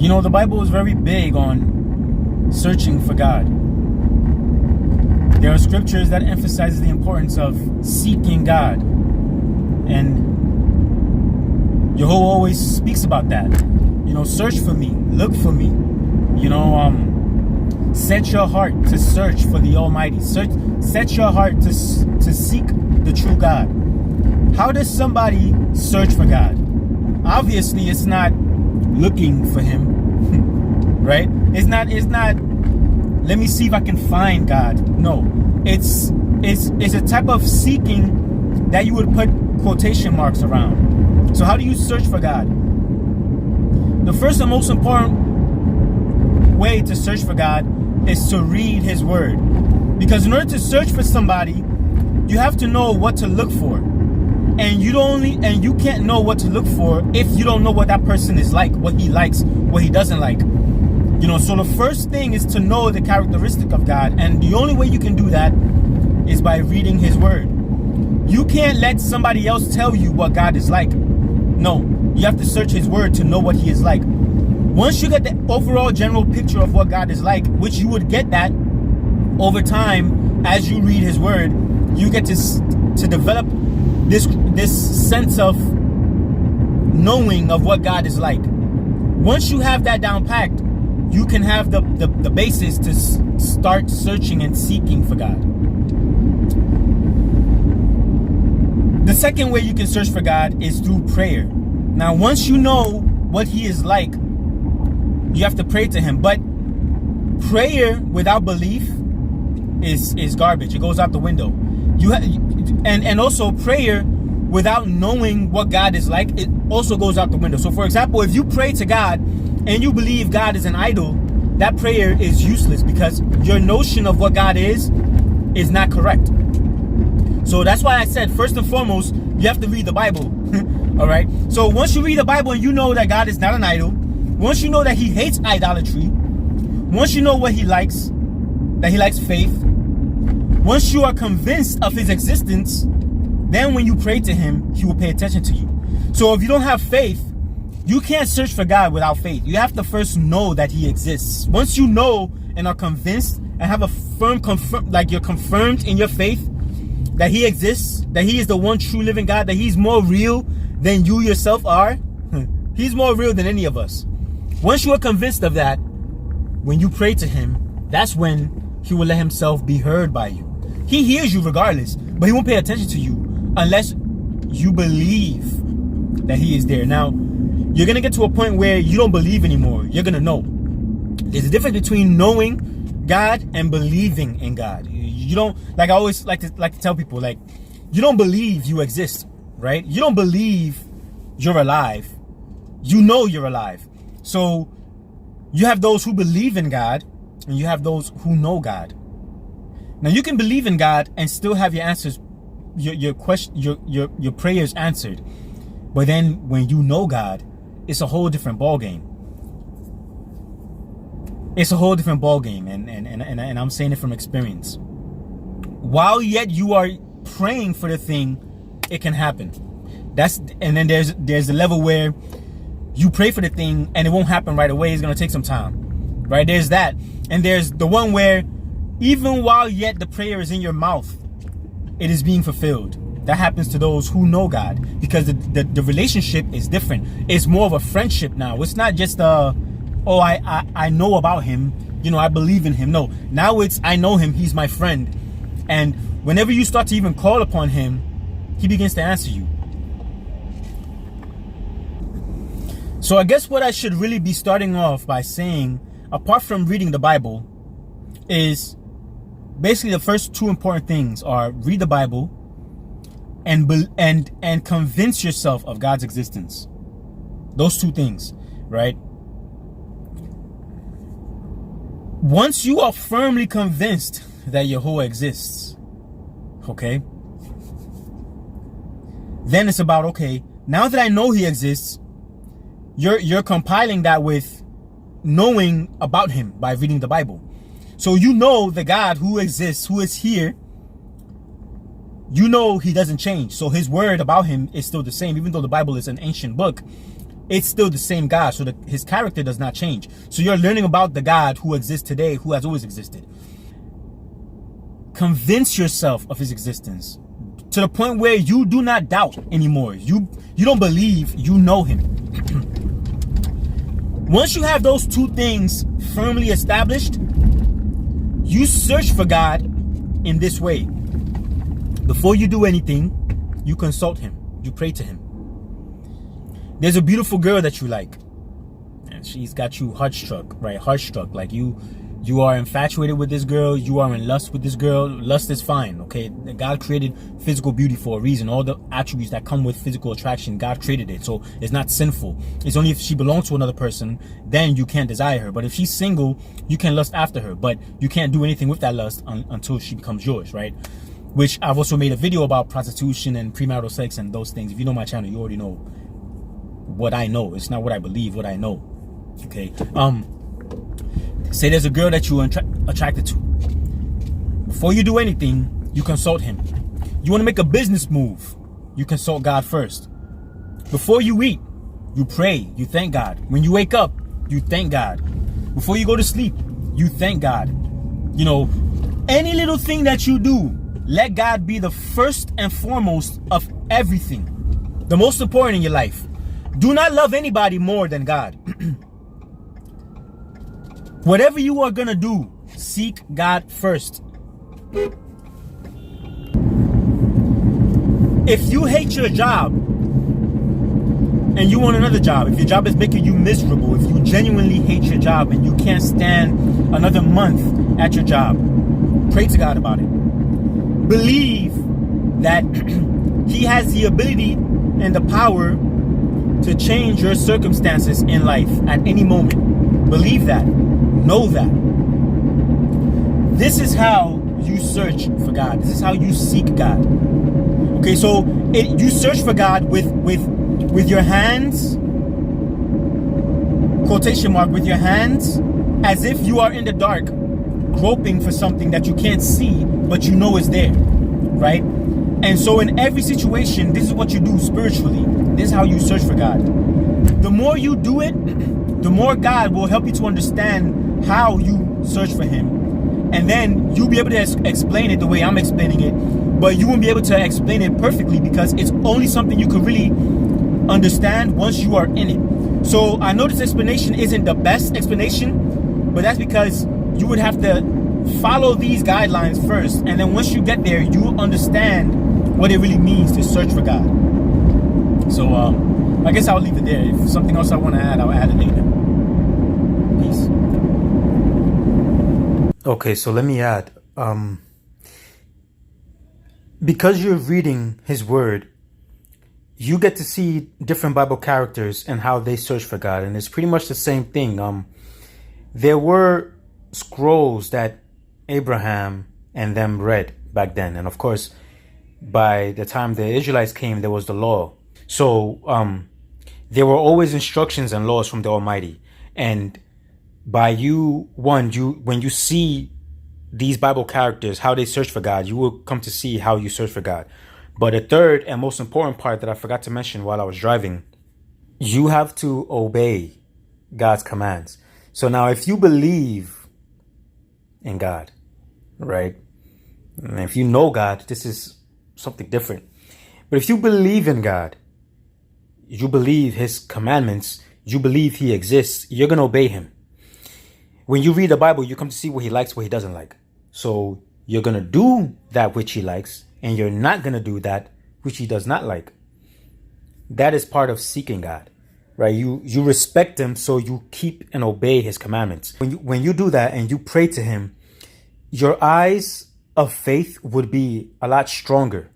You know, the Bible is very big on searching for God. There are scriptures that emphasize the importance of seeking God. And Yahowah always speaks about that. You know, search for me, look for me. You know, set your heart to search for the Almighty. Set your heart to seek the true God. How does somebody search for God? Obviously, it's not looking for Him, right? It's not. Let me see if I can find God. No, it's a type of seeking that you would put quotation marks around. So how do you search for God? The first and most important way to search for God is to read His Word. Because in order to search for somebody, you have to know what to look for. And you can't know what to look for if you don't know what that person is like, what he likes, what he doesn't like. You know, so the first thing is to know the characteristic of God. And the only way you can do that is by reading His Word. You can't let somebody else tell you what God is like. No, you have to search His Word to know what He is like. Once you get the overall general picture of what God is like, which you would get that over time as you read His Word, you get to develop this sense of knowing of what God is like. Once you have that down packed, you can have the basis to start searching and seeking for God. The second way you can search for God is through prayer. Now, once you know what He is like, you have to pray to Him. But prayer without belief is garbage. It goes out the window. And also prayer without knowing what God is like, it also goes out the window. So for example, if you pray to God and you believe God is an idol, that prayer is useless because your notion of what God is not correct. So that's why I said, first and foremost, you have to read the Bible. All right. So once you read the Bible and you know that God is not an idol, once you know that He hates idolatry, once you know what He likes, that He likes faith, once you are convinced of His existence, then when you pray to Him, He will pay attention to you. So if you don't have faith, you can't search for God without faith. You have to first know that He exists. Once you know and are convinced and have a like you're confirmed in your faith that He exists, that He is the one true living God, that He's more real than you yourself are. He's more real than any of us. Once you are convinced of that, when you pray to Him, that's when He will let Himself be heard by you. He hears you regardless, but He won't pay attention to you unless you believe that He is there. Now, you're going to get to a point where you don't believe anymore. You're going to know. There's a difference between knowing God and believing in God. You don't, like I always like to tell people, like, you don't believe you exist, right? You don't believe you're alive. You know you're alive. So you have those who believe in God and you have those who know God. Now you can believe in God and still have your answers, your prayers answered. But then when you know God, it's a whole different ball game. It's a whole different ball game, and I'm saying it from experience. While yet you are praying for the thing, it can happen. And then there's a level where you pray for the thing and it won't happen right away. It's gonna take some time, right? There's that, and there's the one where even while yet the prayer is in your mouth, it is being fulfilled. That happens to those who know God, because the relationship is different. It's more of a friendship now. It's not just I know about Him, I believe in Him. No, now it's I know Him, He's my friend. And whenever you start to even call upon Him, He begins to answer you. So I guess what I should really be starting off by saying, apart from reading the Bible, is basically the first two important things are read the Bible and convince yourself of God's existence. Those two things, right? Once you are firmly convinced that Yahowah exists, okay, then it's about, okay, now that I know He exists, you're compiling that with knowing about Him by reading the Bible. So you know the God who exists, who is here, you know He doesn't change. So His word about Him is still the same. Even though the Bible is an ancient book, it's still the same God. So his character does not change. So you're learning about the God who exists today, who has always existed. Convince yourself of his existence to the point where you do not doubt anymore. You don't believe, you know him. Once you have those two things firmly established, you search for God in this way. Before you do anything, you consult him. You pray to him. There's a beautiful girl that you like, and she's got you heart-struck, right? Heart-struck. Like you are infatuated with this girl. You are in lust with this girl. Lust is fine, okay? God created physical beauty for a reason. All the attributes that come with physical attraction, God created it. So it's not sinful. It's only if she belongs to another person, then you can't desire her. But if she's single, you can lust after her. But you can't do anything with that lust until she becomes yours, right? Which I've also made a video about prostitution and premarital sex and those things. If you know my channel, you already know what I know. It's not what I believe, what I know. Okay. Say there's a girl that you're attracted to. Before you do anything, you consult him. You want to make a business move, you consult God first. Before you eat, you pray, you thank God. When you wake up, you thank God. Before you go to sleep, you thank God. You know, any little thing that you do, let God be the first and foremost of everything. The most important in your life. Do not love anybody more than God. Whatever you are going to do, seek God first. If you hate your job and you want another job, if your job is making you miserable, if you genuinely hate your job and you can't stand another month at your job, pray to God about it. Believe that he has the ability and the power to change your circumstances in life at any moment. Believe that. Know that. This is how you search for God. This is how you seek God. Okay, so you search for God with your hands, quotation mark, with your hands, as if you are in the dark, groping for something that you can't see, but you know is there, right? And so in every situation, this is what you do spiritually. This is how you search for God. The more you do it, the more God will help you to understand how you search for him. And then you'll be able to explain it the way I'm explaining it, but you won't be able to explain it perfectly because it's only something you can really understand once you are in it. So I know this explanation isn't the best explanation, but that's because you would have to follow these guidelines first. And then once you get there, you will understand what it really means to search for God. So I guess I'll leave it there. If something else I want to add, I'll add it later. Peace. Okay, so let me add. Because you're reading his word, you get to see different Bible characters and how they search for God. And it's pretty much the same thing. There were scrolls that Abraham and them read back then. And of course, by the time the Israelites came, there was the law. So there were always instructions and laws from the Almighty. And by when you see these Bible characters, how they search for God, you will come to see how you search for God. But a third and most important part that I forgot to mention while I was driving, you have to obey God's commands. So now if you believe in God, right? And if you know God, this is something different. But if you believe in God, you believe his commandments, you believe he exists, you're going to obey him. When you read the Bible, you come to see what he likes, what he doesn't like. So you're going to do that which he likes, and you're not going to do that which he does not like. That is part of seeking God, right? You respect him, so you keep and obey his commandments. When you do that and you pray to him, your eyes of faith would be a lot stronger,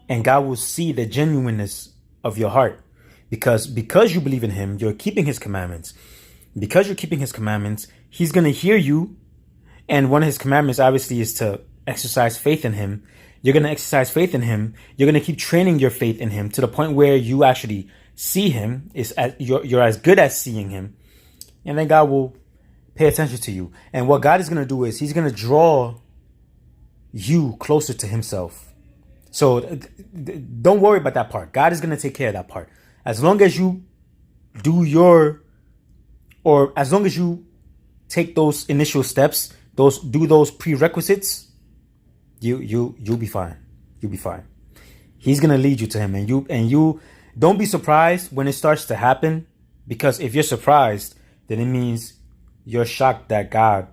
and God will see the genuineness of your heart, because you believe in him, you're keeping his commandments. Because you're keeping his commandments, he's going to hear you. And one of his commandments obviously is to exercise faith in him. You're going to exercise faith in him. You're going to keep training your faith in him to the point where you actually see him. You're as good as seeing him. And then God will pay attention to you. And what God is going to do is he's going to draw you closer to himself. So don't worry about that part. God is going to take care of that part. As long as you as long as you take those initial steps, do those prerequisites, you'll be fine. You'll be fine. He's gonna lead you to him, and you don't be surprised when it starts to happen, because if you're surprised, then it means you're shocked that God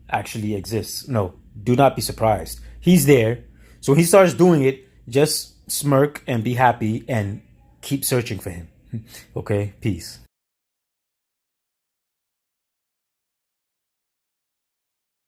actually exists. No, do not be surprised. He's there. So he starts doing it, just smirk and be happy and keep searching for him. Okay, peace.